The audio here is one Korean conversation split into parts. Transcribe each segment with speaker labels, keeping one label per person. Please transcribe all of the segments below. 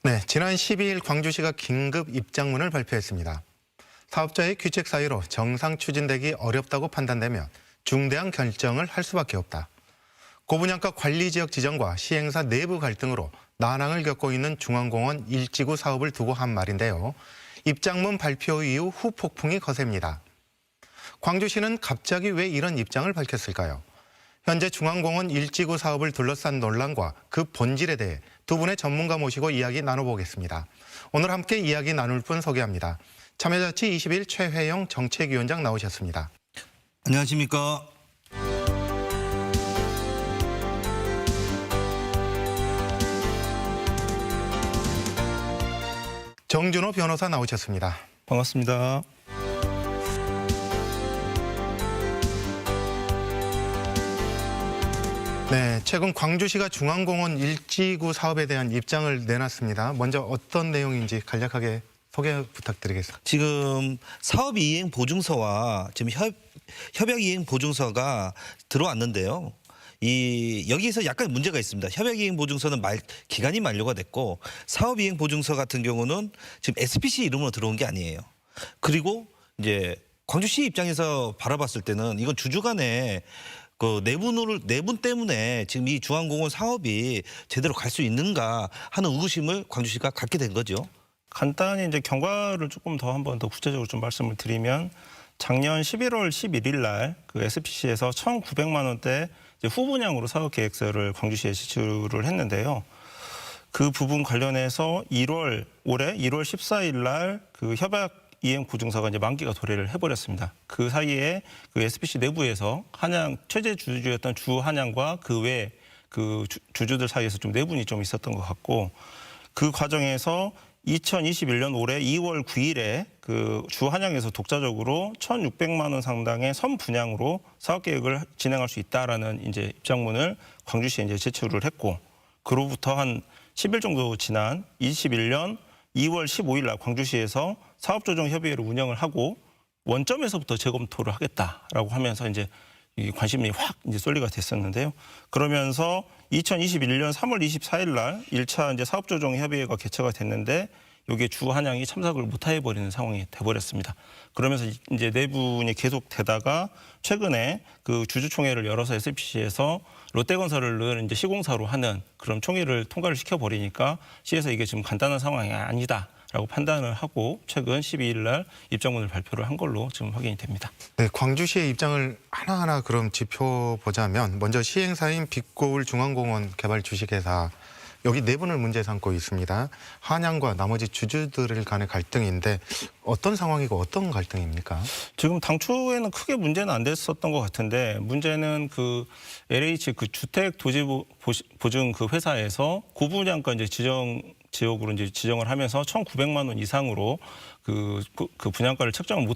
Speaker 1: 네, 지난 12일 광주시가 긴급 입장문을 발표했습니다. 사업자의 규칙 사유로 정상 추진되기 어렵다고 판단되면 중대한 결정을 할 수밖에 없다. 고분양가 관리지역 지정과 시행사 내부 갈등으로 난항을 겪고 있는 중앙공원 1지구 사업을 두고 한 말인데요. 입장문 발표 이후 후폭풍이 거셉니다. 광주시는 갑자기 왜 이런 입장을 밝혔을까요? 현재 중앙공원 1지구 사업을 둘러싼 논란과 그 본질에 대해 두 분의 전문가 모시고 이야기 나눠보겠습니다. 오늘 함께 이야기 나눌 분 소개합니다. 참여자치 21 최회영 정책위원장 나오셨습니다.
Speaker 2: 안녕하십니까.
Speaker 1: 정준호 변호사 나오셨습니다.
Speaker 3: 반갑습니다.
Speaker 1: 네, 최근 광주시가 중앙공원 1지구 사업에 대한 입장을 내놨습니다. 먼저 어떤 내용인지 간략하게 소개 부탁드리겠습니다.
Speaker 2: 지금 사업 이행 보증서와 지금 협약 이행 보증서가 들어왔는데요. 여기서 약간 문제가 있습니다. 협약 이행 보증서는 기간이 만료가 됐고 사업 이행 보증서 같은 경우는 지금 SPC 이름으로 들어온 게 아니에요. 그리고 이제 광주시 입장에서 바라봤을 때는 이건 주주 간에 그 내분 때문에 지금 이 중앙공원 사업이 제대로 갈 수 있는가 하는 의구심을 광주시가 갖게 된 거죠.
Speaker 3: 간단히 이제 경과를 조금 더 한 번 더 구체적으로 좀 말씀을 드리면 작년 11월 11일 날 그 SPC에서 1,900만 원대 후분양으로 사업 계획서를 광주시에 제출을 했는데요. 그 부분 관련해서 올해 1월 14일 날 그 협약 이행 보증서가 이제 만기가 도래를 해버렸습니다. 그 사이에 그 SPC 내부에서 최재 주주였던 주한양과 그 외 그 주주들 사이에서 좀 내분이 좀 있었던 것 같고 그 과정에서 2021년 올해 2월 9일에 그 주한양에서 독자적으로 1,600만 원 상당의 선분양으로 사업 계획을 진행할 수 있다라는 이제 입장문을 광주시에 이제 제출을 했고 그로부터 한 10일 정도 지난 21년 2월 15일 날 광주시에서 사업조정협의회를 운영을 하고 원점에서부터 재검토를 하겠다라고 하면서 이제 이 관심이 확 이제 쏠리가 됐었는데요. 그러면서 2021년 3월 24일 날 1차 이제 사업조정협의회가 개최가 됐는데 여기에 주한양이 참석을 못해 버리는 상황이 돼버렸습니다. 그러면서 이제 내분이 계속되다가 최근에 그 주주총회를 열어서 SPC에서 롯데건설을 이제 시공사로 하는 그런 총회를 통과를 시켜버리니까 시에서 이게 지금 간단한 상황이 아니다라고 판단을 하고 최근 12일 날 입장문을 발표를 한 걸로 지금 확인이 됩니다.
Speaker 1: 네, 광주시의 입장을 하나하나 그럼 짚어보자면 먼저 시행사인 빛고울 중앙공원 개발 주식회사 여기 내분을 문제 삼고 있습니다. 한양과 나머지 주주들 간의 갈등인데 어떤 상황이고 어떤 갈등입니까?
Speaker 3: 지금 당초에는 크게 문제는 안 됐었던 것 같은데 문제는 그 LH 그 주택 도시 보증 그 회사에서 고분양가 이제 지역으로 이제 지정을 하면서 1,900만 원 이상으로 그 분양가를 책정을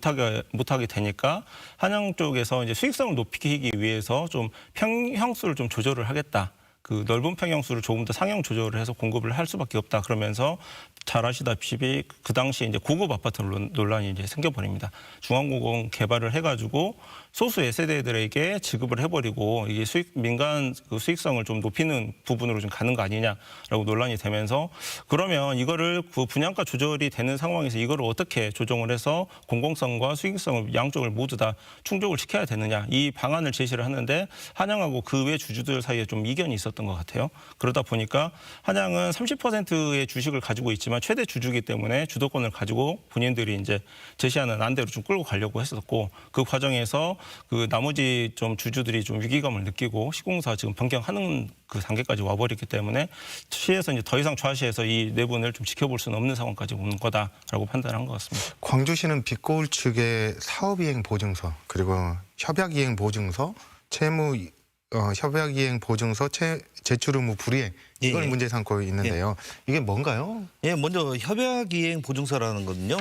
Speaker 3: 못하게 되니까 한양 쪽에서 이제 수익성을 높이기 위해서 좀 평형수를 좀 조절을 하겠다. 그 넓은 평형수를 조금 더 상향 조절을 해서 공급을 할 수밖에 없다. 그러면서 잘 아시다시피 그 당시에 이제 고급 아파트 논란이 이제 생겨버립니다. 중앙공원 개발을 해가지고 소수의 세대들에게 지급을 해버리고 이게 민간 그 수익성을 좀 높이는 부분으로 좀 가는 거 아니냐라고 논란이 되면서 그러면 이거를 그 분양가 조절이 되는 상황에서 이거를 어떻게 조정을 해서 공공성과 수익성을 양쪽을 모두 다 충족을 시켜야 되느냐 이 방안을 제시를 하는데 한양하고 그 외 주주들 사이에 좀 이견이 있었던 것 같아요. 그러다 보니까 한양은 30%의 주식을 가지고 있지만 최대 주주이기 때문에 주도권을 가지고 본인들이 이제 제시하는 안대로 좀 끌고 가려고 했었고 그 과정에서 그 나머지 좀 주주들이 좀 위기감을 느끼고 시공사 지금 변경하는 그 단계까지 와버렸기 때문에 시에서 이제 더 이상 좌시에서 이 내분을 좀 지켜볼 수는 없는 상황까지 오는 거다라고 판단한 것 같습니다.
Speaker 1: 광주시는 빛고울 측의 사업이행 보증서 그리고 협약이행 보증서 협약이행 보증서 제출 의무 불이행 이걸 문제 삼고 있는데요. 이게 뭔가요?
Speaker 2: 예, 먼저 협약이행 보증서라는 거는요.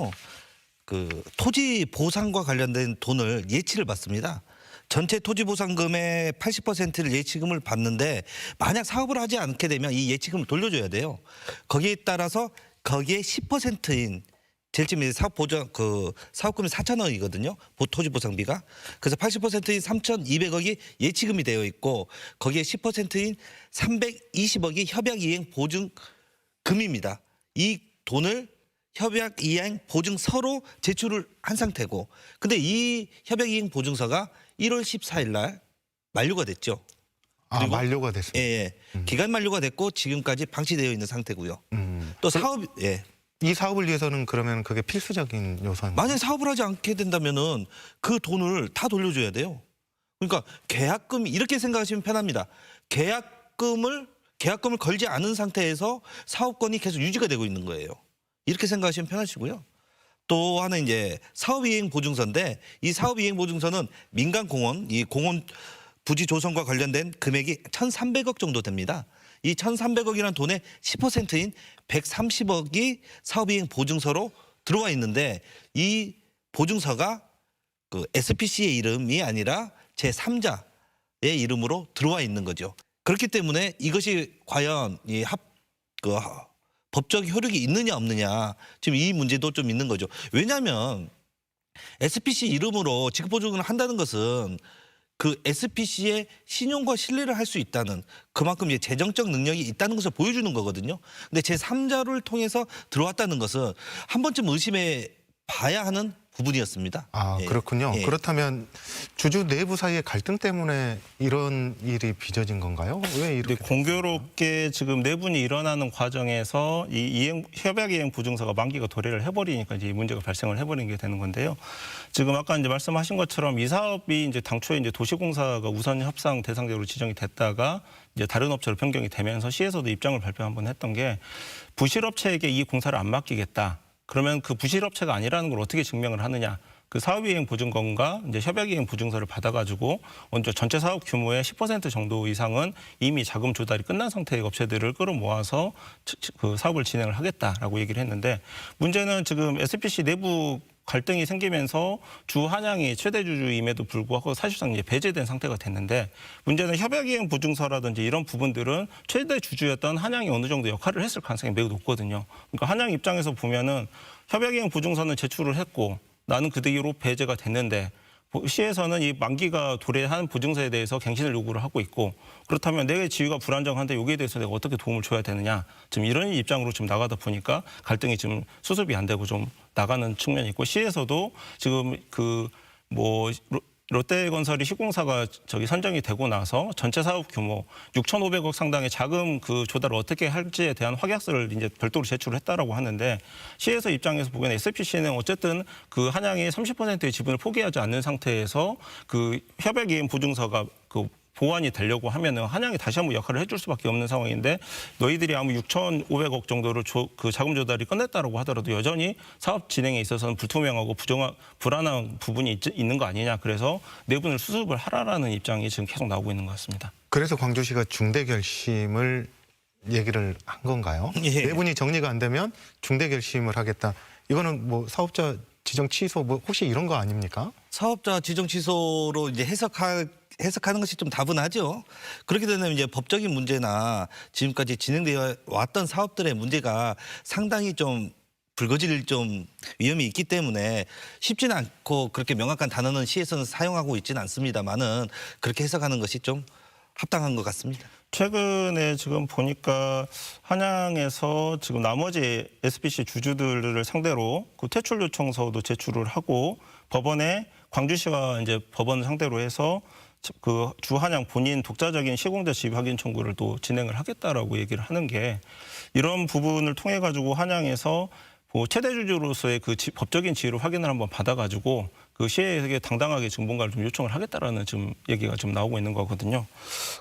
Speaker 2: 그 토지 보상과 관련된 돈을 예치를 받습니다. 전체 토지 보상금의 80%를 예치금을 받는데 만약 사업을 하지 않게 되면 이 예치금을 돌려줘야 돼요. 거기에 따라서 거기에 10%인 제일 처음에 사업금이 4,000억이거든요. 토지 보상비가. 그래서 80%인 3,200억이 예치금이 되어 있고 거기에 10%인 320억이 협약 이행 보증금입니다. 이 돈을 협약 이행 보증서로 제출을 한 상태고, 근데 이 협약 이행 보증서가 1월 14일 날 만료가 됐죠. 그리고
Speaker 1: 만료가 됐습니다.
Speaker 2: 예, 기간 만료가 됐고 지금까지 방치되어 있는 상태고요. 또 사업
Speaker 1: 이 사업을 위해서는 그러면 그게 필수적인 요소입니다.
Speaker 2: 만약 사업을 하지 않게 된다면은 그 돈을 다 돌려줘야 돼요. 그러니까 계약금 이렇게 생각하시면 편합니다. 계약금을 걸지 않은 상태에서 사업권이 계속 유지가 되고 있는 거예요. 이렇게 생각하시면 편하시고요. 또 하나 이제 사업이행 보증서인데, 이 사업이행 보증서는 민간 공원, 이 공원 부지 조성과 관련된 금액이 1,300억 정도 됩니다. 이 1,300억이라는 돈의 10%인 130억이 사업이행 보증서로 들어와 있는데, 이 보증서가 그 SPC의 이름이 아니라 제3자의 이름으로 들어와 있는 거죠. 그렇기 때문에 이것이 과연 법적 효력이 있느냐 없느냐, 지금 이 문제도 좀 있는 거죠. 왜냐하면 SPC 이름으로 지급보증을 한다는 것은 그 SPC의 신용과 신뢰를 할 수 있다는, 그만큼 이제 재정적 능력이 있다는 것을 보여주는 거거든요. 근데 제3자를 통해서 들어왔다는 것은 한 번쯤 의심해 봐야 하는 부분이었습니다.
Speaker 1: 그렇군요.
Speaker 2: 예.
Speaker 1: 그렇다면 주주 내부 사이의 갈등 때문에 이런 일이 빚어진 건가요? 왜 이렇게?
Speaker 3: 공교롭게 지금 내분이 일어나는 과정에서 이 협약 이행 보증서가 만기가 도래를 해버리니까 이제 이 문제가 발생을 해버린 게 되는 건데요. 지금 아까 이제 말씀하신 것처럼 이 사업이 이제 당초에 이제 도시공사가 우선 협상 대상자로 지정이 됐다가 이제 다른 업체로 변경이 되면서 시에서도 입장을 발표 한번 했던 게, 부실업체에게 이 공사를 안 맡기겠다. 그러면 그 부실업체가 아니라는 걸 어떻게 증명을 하느냐? 그 사업이행 보증권과 이제 협약이행 보증서를 받아가지고 먼저 전체 사업 규모의 10% 정도 이상은 이미 자금 조달이 끝난 상태의 업체들을 끌어모아서 그 사업을 진행을 하겠다라고 얘기를 했는데, 문제는 지금 SPC 내부 갈등이 생기면서 주 한양이 최대 주주임에도 불구하고 사실상 이제 배제된 상태가 됐는데, 문제는 협약이행 보증서라든지 이런 부분들은 최대 주주였던 한양이 어느 정도 역할을 했을 가능성이 매우 높거든요. 그러니까 한양 입장에서 보면은 협약이행 보증서는 제출을 했고 나는 그 뒤로 배제가 됐는데, 시에서는 이 만기가 도래한 보증서에 대해서 갱신을 요구를 하고 있고, 그렇다면 내 지위가 불안정한데 여기에 대해서 내가 어떻게 도움을 줘야 되느냐, 지금 이런 입장으로 지금 나가다 보니까 갈등이 지금 수습이 안 되고 좀 나가는 측면이 있고, 시에서도 지금 롯데건설이 시공사가 선정이 되고 나서 전체 사업 규모 6,500억 상당의 자금 그 조달을 어떻게 할지에 대한 확약서를 이제 별도로 제출을 했다라고 하는데, 시에서 입장에서 보기에는 SPC는 어쨌든 그 한양이 30%의 지분을 포기하지 않는 상태에서 그 협약이행 보증서가 그 보완이 되려고 하면은 한양이 다시 한번 역할을 해줄 수밖에 없는 상황인데, 너희들이 아무 6,500억 정도를 그 자금 조달이 끝냈다라고 하더라도 여전히 사업 진행에 있어서는 불투명하고 불안한 부분이 있는 거 아니냐. 그래서 내분을 수습을 하라라는 입장이 지금 계속 나오고 있는 것 같습니다.
Speaker 1: 그래서 광주시가 중대 결심을 얘기를 한 건가요?
Speaker 2: 예.
Speaker 1: 내분이 정리가 안 되면 중대 결심을 하겠다. 이거는 뭐 사업자 지정 취소 뭐 혹시 이런 거 아닙니까?
Speaker 2: 사업자 지정 취소로 이제 해석하는 것이 좀 다분하죠. 그렇게 되면 이제 법적인 문제나 지금까지 진행되어 왔던 사업들의 문제가 상당히 좀 불거질 좀 위험이 있기 때문에 쉽지는 않고, 그렇게 명확한 단어는 시에서는 사용하고 있지는 않습니다만은 그렇게 해석하는 것이 좀 합당한 것 같습니다.
Speaker 3: 최근에 지금 보니까 한양에서 지금 나머지 SPC 주주들을 상대로 그 퇴출 요청서도 제출을 하고, 법원에 광주시가 이제 법원을 상대로 해서 그 주한양 본인 독자적인 시공자 지위 확인 청구를 또 진행을 하겠다라고 얘기를 하는 게, 이런 부분을 통해 가지고 한양에서 최대 주주로서의 그 법적인 지위를 확인을 한번 받아가지고 그 시에게 당당하게 지금 뭔가를 좀 요청을 하겠다라는 지금 얘기가 좀 나오고 있는 거거든요.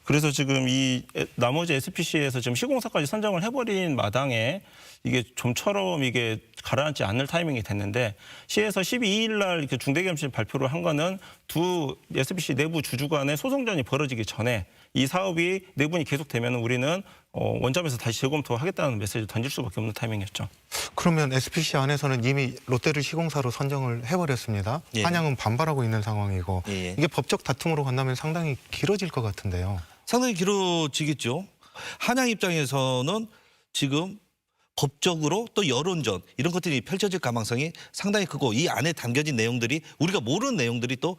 Speaker 3: 그래서 지금 이 나머지 SPC에서 지금 시공사까지 선정을 해버린 마당에 이게 좀처럼 이게 가라앉지 않을 타이밍이 됐는데, 시에서 12일 날 중대kiểm심 발표를 한 거는 두 SPC 내부 주주 간의 소송전이 벌어지기 전에 이 사업이 내분이 계속되면 우리는 원점에서 다시 재검토하겠다는 메시지를 던질 수밖에 없는 타이밍이었죠.
Speaker 1: 그러면 SPC 안에서는 이미 롯데를 시공사로 선정을 해버렸습니다.
Speaker 2: 예.
Speaker 1: 한양은 반발하고 있는 상황이고,
Speaker 2: 예.
Speaker 1: 이게 법적 다툼으로 간다면 상당히 길어질 것 같은데요.
Speaker 2: 상당히 길어지겠죠. 한양 입장에서는 지금 법적으로 또 여론전 이런 것들이 펼쳐질 가능성이 상당히 크고 이 안에 담겨진 내용들이 우리가 모르는 내용들이 또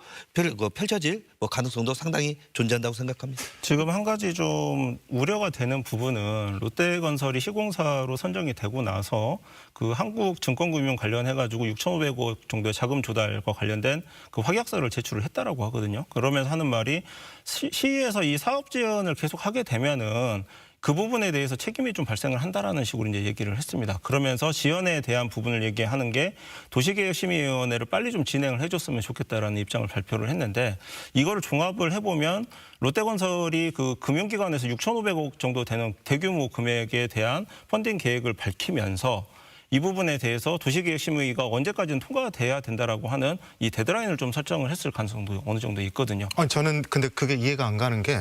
Speaker 2: 펼쳐질 가능성도 상당히 존재한다고 생각합니다.
Speaker 3: 지금 한 가지 좀 우려가 되는 부분은 롯데건설이 시공사로 선정이 되고 나서 그 한국증권금융 관련해가지고 6,500억 정도의 자금 조달과 관련된 그 확약서를 제출을 했다라고 하거든요. 그러면서 하는 말이 시에서 이 사업 지원을 계속 하게 되면은 그 부분에 대해서 책임이 좀 발생을 한다라는 식으로 이제 얘기를 했습니다. 그러면서 지연에 대한 부분을 얘기하는 게 도시계획심의위원회를 빨리 좀 진행을 해줬으면 좋겠다라는 입장을 발표를 했는데 이거를 종합을 해보면 롯데건설이 그 금융기관에서 6,500억 정도 되는 대규모 금액에 대한 펀딩 계획을 밝히면서 이 부분에 대해서 도시계획심의위가 언제까지는 통과가 돼야 된다라고 하는 이 데드라인을 좀 설정을 했을 가능성도 어느 정도 있거든요.
Speaker 1: 아니, 저는 근데 그게 이해가 안 가는 게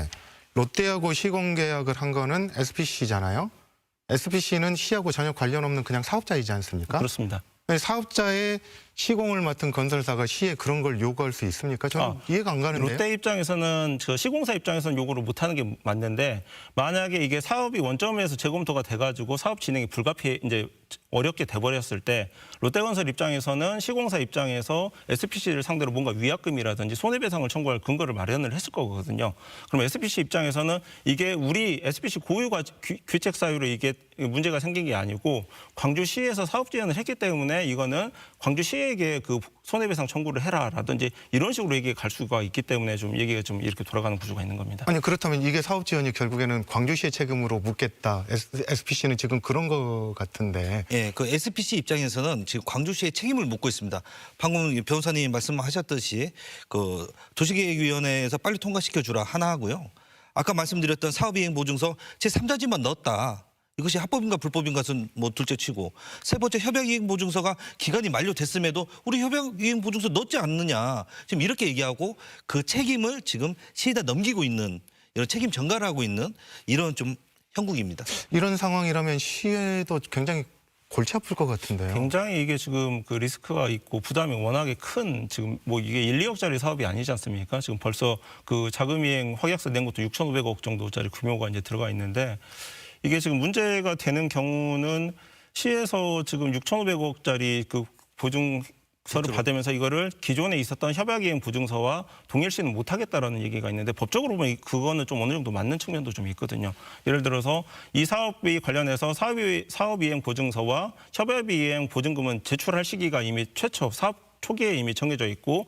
Speaker 1: 롯데하고 시공계약을 한 거는 SPC잖아요. SPC는 시하고 전혀 관련 없는 그냥 사업자이지 않습니까?
Speaker 3: 그렇습니다.
Speaker 1: 사업자의 시공을 맡은 건설사가 시에 그런 걸 요구할 수 있습니까? 저는 이해가 안 가는데요.
Speaker 3: 롯데 입장에서는 저 시공사 입장에서는 요구를 못하는 게 맞는데 만약에 이게 사업이 원점에서 재검토가 돼가지고 사업 진행이 이제 어렵게 돼버렸을 때 롯데건설 입장에서는 시공사 입장에서 SPC를 상대로 뭔가 위약금이라든지 손해배상을 청구할 근거를 마련을 했을 거거든요. 그럼 SPC 입장에서는 이게 우리 SPC 고유가 규책 사유로 이게 문제가 생긴 게 아니고 광주시에서 사업 지원을 했기 때문에 이거는 광주시에게 그 손해배상 청구를 해라라든지 이런 식으로 얘기가 갈 수가 있기 때문에 좀 얘기가 좀 이렇게 돌아가는 구조가 있는 겁니다.
Speaker 1: 아니 그렇다면 이게 사업 지원이 결국에는 광주시의 책임으로 묻겠다. SPC는 지금 그런 거 같은데.
Speaker 2: 예, 그 SPC 입장에서는 지금 광주시의 책임을 묻고 있습니다. 방금 변호사님 말씀하셨듯이 그 도시계획위원회에서 빨리 통과시켜 주라 하나 하고요. 아까 말씀드렸던 사업이행보증서 제3자지만 넣었다. 이것이 합법인가 불법인가는 뭐 둘째치고 세 번째 협약이행보증서가 기간이 만료됐음에도 우리 협약이행보증서 넣지 않느냐 지금 이렇게 얘기하고 그 책임을 지금 시에다 넘기고 있는 이런 책임 전가를 하고 있는 이런 좀 형국입니다.
Speaker 1: 이런 상황이라면 시에도 굉장히 골치 아플 것 같은데요.
Speaker 3: 굉장히 이게 지금 그 리스크가 있고 부담이 워낙에 큰 지금 뭐 이게 1, 2억짜리 사업이 아니지 않습니까? 지금 벌써 그 자금이행 확약서 낸 것도 6,500억 정도짜리 규모가 이제 들어가 있는데 이게 지금 문제가 되는 경우는 시에서 지금 6,500억짜리 그 보증서를 받으면서 이거를 기존에 있었던 협약이행 보증서와 동일시는 못하겠다라는 얘기가 있는데 법적으로 보면 그거는 좀 어느 정도 맞는 측면도 좀 있거든요. 예를 들어서 이 사업이 관련해서 사업이행 보증서와 협약이행 보증금은 제출할 시기가 이미 최초 사업 초기에 이미 정해져 있고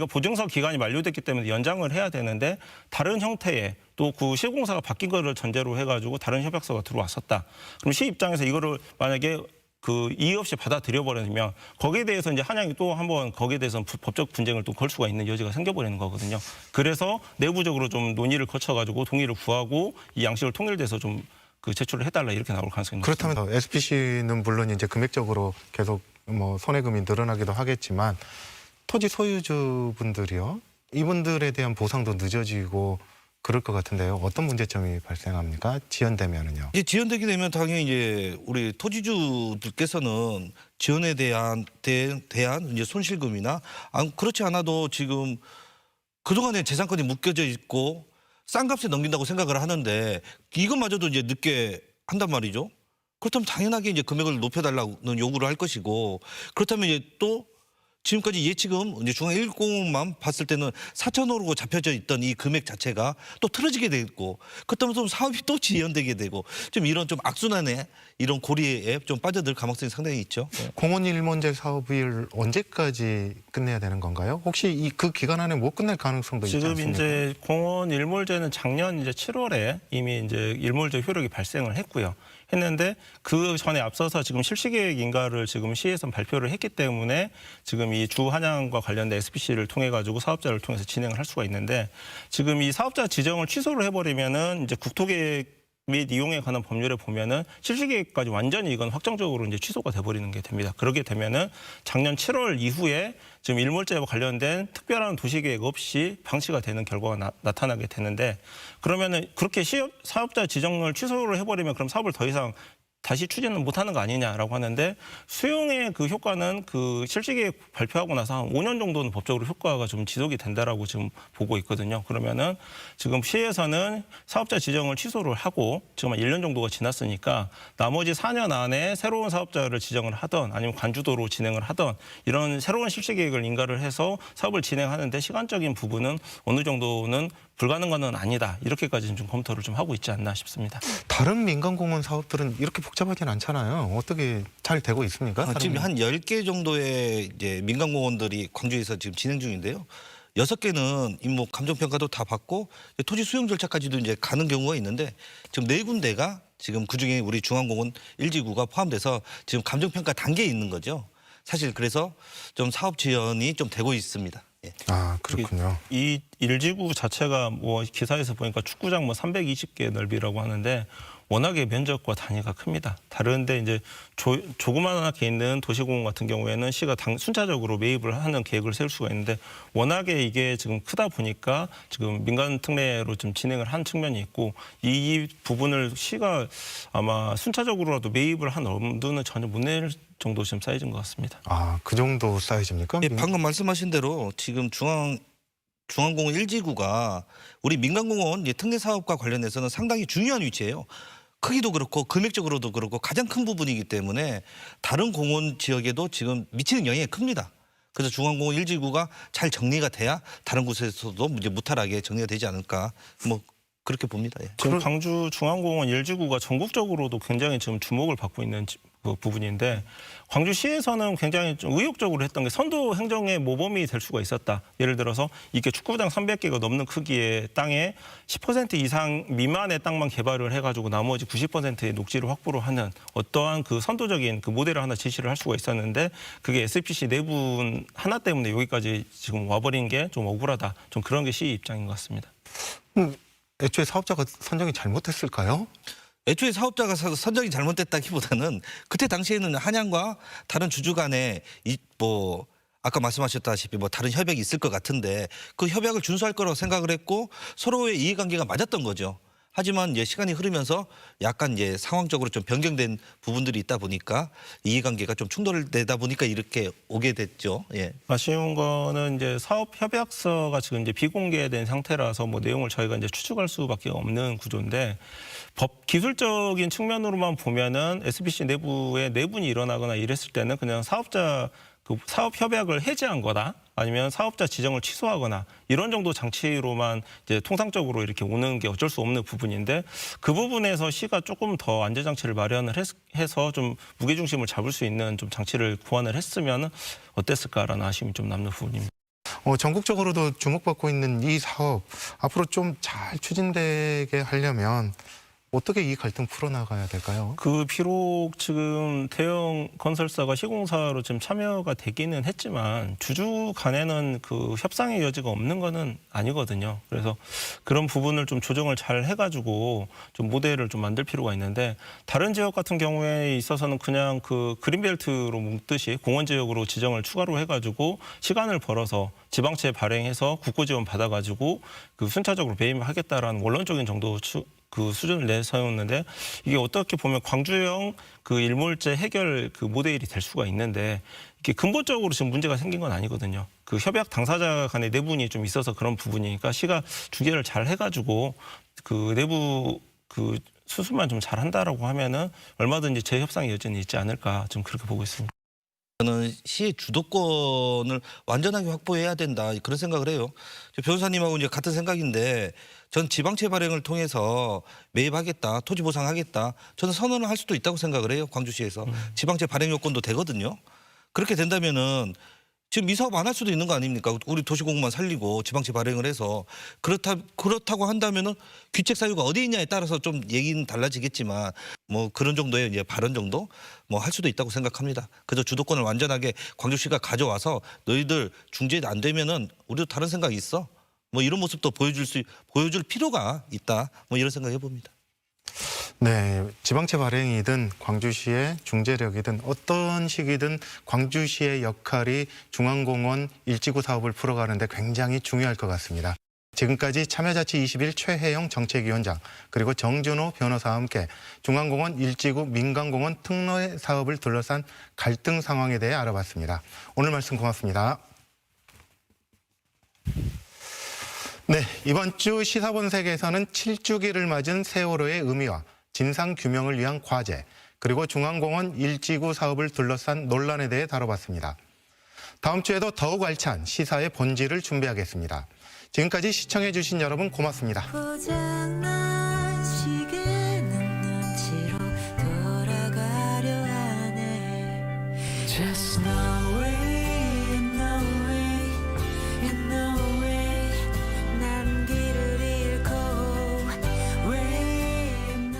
Speaker 3: 보증서 기간이 만료됐기 때문에 연장을 해야 되는데 다른 형태의 또 그 시공사가 바뀐 거를 전제로 해가지고 다른 협약서가 들어왔었다. 그럼 시 입장에서 이거를 만약에 그 이의 없이 받아들여 버리면 거기에 대해서 이제 한양이 또 한번 거기에 대해서 법적 분쟁을 또 걸 수가 있는 여지가 생겨버리는 거거든요. 그래서 내부적으로 좀 논의를 거쳐가지고 동의를 구하고 이 양식을 통일돼서 좀 그 제출을 해달라 이렇게 나올 가능성이 높습니다.
Speaker 1: 그렇다면 SPC는 물론 이제 금액적으로 계속 뭐 손해금이 늘어나기도 하겠지만 토지 소유주분들이요. 이분들에 대한 보상도 늦어지고 그럴 것 같은데요. 어떤 문제점이 발생합니까? 지연되면은요.
Speaker 2: 이제 지연되게 되면 당연히 이제 우리 토지주들께서는 지연에 대한 이제 손실금이나 그렇지 않아도 지금 그동안에 재산권이 묶여져 있고 싼 값에 넘긴다고 생각을 하는데 이것마저도 이제 늦게 한단 말이죠. 그렇다면 당연하게 이제 금액을 높여달라는 요구를 할 것이고 그렇다면 이제 또 지금까지 예치금 이제 중앙1공만 봤을 때는 4천억으로 잡혀져 있던 이 금액 자체가 또 틀어지게 되고 그렇다면 좀 사업이 또 지연되게 되고 좀 이런 좀 악순환의 이런 고리에 좀 빠져들 가능성이 상당히 있죠.
Speaker 1: 공원 일몰제 사업을 언제까지 끝내야 되는 건가요? 혹시 그 기간 안에 못 끝낼 가능성도 있지 않습니까?
Speaker 3: 지금 이제 공원 일몰제는 작년 이제 7월에 이미 이제 일몰제 효력이 발생을 했는데 그 전에 앞서서 지금 실시계획 인가를 지금 시에서 발표를 했기 때문에 지금 이 주 한양과 관련된 SPC를 통해 가지고 사업자를 통해서 진행을 할 수가 있는데 지금 이 사업자 지정을 취소를 해버리면은 이제 국토계획 및 이용에 관한 법률에 보면은 실시계획까지 완전히 이건 확정적으로 이제 취소가 돼버리는 게 됩니다. 그렇게 되면은 작년 7월 이후에 지금 일몰제와 관련된 특별한 도시계획 없이 방치가 되는 결과가 나타나게 되는데 그러면은 그렇게 사업자 지정을 취소를 해버리면 그럼 사업을 더 이상 다시 추진을 못하는 거 아니냐라고 하는데 수용의 그 효과는 그 실시계획 발표하고 나서 한 5년 정도는 법적으로 효과가 좀 지속이 된다라고 지금 보고 있거든요. 그러면은 지금 시에서는 사업자 지정을 취소를 하고 지금 한 1년 정도가 지났으니까 나머지 4년 안에 새로운 사업자를 지정을 하던 아니면 관주도로 진행을 하던 이런 새로운 실시계획을 인가를 해서 사업을 진행하는데 시간적인 부분은 어느 정도는 불가능은 아니다. 이렇게까지 좀 검토를 좀 하고 있지 않나 싶습니다.
Speaker 1: 다른 민간공원 사업들은 이렇게 복잡하진 않잖아요. 어떻게 잘 되고 있습니까?
Speaker 2: 지금 한 10개 정도의 이제 민간공원들이 광주에서 지금 진행 중인데요. 6개는 뭐 감정평가도 다 받고 토지 수용 절차까지도 이제 가는 경우가 있는데 지금 4군데가 지금 그중에 우리 중앙공원 1지구가 포함돼서 지금 감정평가 단계에 있는 거죠. 사실 그래서 좀 사업 지연이 좀 되고 있습니다. 예.
Speaker 1: 아, 그렇군요.
Speaker 3: 이 1지구 자체가 뭐 기사에서 보니까 축구장 뭐 320개 넓이라고 하는데 워낙에 면적과 단위가 큽니다. 다른데 이제 조그만하게 있는 도시공원 같은 경우에는 시가 순차적으로 매입을 하는 계획을 세울 수가 있는데 워낙에 이게 지금 크다 보니까 지금 민간 특례로 좀 진행을 한 측면이 있고 이 부분을 시가 아마 순차적으로라도 매입을 한 엄두는 전혀 못 낼 정도 지금 사이즈인 것 같습니다.
Speaker 1: 아, 그 정도 사이즈입니까?
Speaker 2: 예, 방금 말씀하신 대로 지금 중앙공원 1지구가 우리 민간공원 특례 사업과 관련해서는 상당히 중요한 위치예요. 크기도 그렇고 금액적으로도 그렇고 가장 큰 부분이기 때문에 다른 공원 지역에도 지금 미치는 영향이 큽니다. 그래서 중앙공원 1지구가 잘 정리가 돼야 다른 곳에서도 이제 무탈하게 정리가 되지 않을까 뭐 그렇게 봅니다. 예.
Speaker 3: 지금 광주 중앙공원 1지구가 전국적으로도 굉장히 지금 주목을 받고 있는 그 부분인데 광주시에서는 굉장히 좀 의욕적으로 했던 게 선도 행정의 모범이 될 수가 있었다. 예를 들어서 이게 축구장 300개가 넘는 크기의 땅에 10% 이상 미만의 땅만 개발을 해가지고 나머지 90%의 녹지를 확보를 하는 어떠한 그 선도적인 그 모델을 하나 제시를 할 수가 있었는데 그게 SPC 내분 하나 때문에 여기까지 지금 와버린 게 좀 억울하다. 좀 그런 게 시 입장인 것 같습니다.
Speaker 1: 애초에 사업자가 선정이 잘못했을까요?
Speaker 2: 애초에 사업자가 선정이 잘못됐다기보다는 그때 당시에는 한양과 다른 주주 간에 뭐 아까 말씀하셨다시피 뭐 다른 협약이 있을 것 같은데 그 협약을 준수할 거라고 생각을 했고 서로의 이해관계가 맞았던 거죠. 하지만 이제 시간이 흐르면서 약간 이제 상황적으로 좀 변경된 부분들이 있다 보니까 이해관계가 좀 충돌되다 보니까 이렇게 오게 됐죠. 예.
Speaker 3: 아쉬운 거는 이제 사업 협약서가 지금 이제 비공개된 상태라서 뭐 내용을 저희가 이제 추측할 수밖에 없는 구조인데 법 기술적인 측면으로만 보면은 SPC 내부에 내분이 일어나거나 이랬을 때는 그냥 사업자 그 사업 협약을 해지한 거다. 아니면 사업자 지정을 취소하거나 이런 정도 장치로만 이제 통상적으로 이렇게 오는 게 어쩔 수 없는 부분인데 그 부분에서 시가 조금 더 안전장치를 마련을 해서 좀 무게중심을 잡을 수 있는 좀 장치를 고안을 했으면 어땠을까라는 아쉬움이 좀 남는 부분입니다.
Speaker 1: 전국적으로도 주목받고 있는 이 사업 앞으로 좀 잘 추진되게 하려면 어떻게 이 갈등 풀어나가야 될까요?
Speaker 3: 그 비록 지금 대형 건설사가 시공사로 지금 참여가 되기는 했지만 주주 간에는 그 협상의 여지가 없는 거는 아니거든요. 그래서 그런 부분을 좀 조정을 잘 해가지고 좀 모델을 좀 만들 필요가 있는데 다른 지역 같은 경우에 있어서는 그냥 그 그린벨트로 묶듯이 공원 지역으로 지정을 추가로 해가지고 시간을 벌어서 지방채 발행해서 국고 지원 받아가지고 그 순차적으로 매입하겠다라는 원론적인 정도 그 수준을 내세웠는데 이게 어떻게 보면 광주형 그 일몰제 해결 그 모델이 될 수가 있는데 이게 근본적으로 지금 문제가 생긴 건 아니거든요. 그 협약 당사자 간의 내분이 좀 있어서 그런 부분이니까 시가 중재를 잘 해가지고 그 내부 그 수습만 좀 잘 한다라고 하면은 얼마든지 재협상의 여지는 있지 않을까 좀 그렇게 보고 있습니다.
Speaker 2: 저는 시의 주도권을 완전하게 확보해야 된다 그런 생각을 해요. 변호사님하고 이제 같은 생각인데 전 지방채 발행을 통해서 매입하겠다, 토지 보상하겠다. 저는 선언을 할 수도 있다고 생각을 해요. 광주시에서 지방채 발행 요건도 되거든요. 그렇게 된다면은 지금 이 사업 안 할 수도 있는 거 아닙니까? 우리 도시공원만 살리고 지방채 발행을 해서 그렇다고 한다면은 귀책 사유가 어디 있냐에 따라서 좀 얘기는 달라지겠지만 뭐 그런 정도의 이제 발언 정도 뭐 할 수도 있다고 생각합니다. 그래서 주도권을 완전하게 광주시가 가져와서 너희들 중재 안 되면은 우리도 다른 생각이 있어. 뭐 이런 모습도 보여줄 필요가 있다. 뭐 이런 생각 해봅니다.
Speaker 1: 네, 지방채 발행이든 광주시의 중재력이든 어떤 시기든 광주시의 역할이 중앙공원 1지구 사업을 풀어가는데 굉장히 중요할 것 같습니다. 지금까지 참여자치 21 최혜영 정책위원장 그리고 정준호 변호사와 함께 중앙공원 1지구 민간공원 특례 사업을 둘러싼 갈등 상황에 대해 알아봤습니다. 오늘 말씀 고맙습니다. 네, 이번 주 시사본색에서는 7주기를 맞은 세월호의 의미와 진상규명을 위한 과제, 그리고 중앙공원 1지구 사업을 둘러싼 논란에 대해 다뤄봤습니다. 다음 주에도 더욱 알찬 시사의 본질을 준비하겠습니다. 지금까지 시청해주신 여러분 고맙습니다.
Speaker 4: 고장난 시계는 눈치로 돌아가려 하네. Just know it.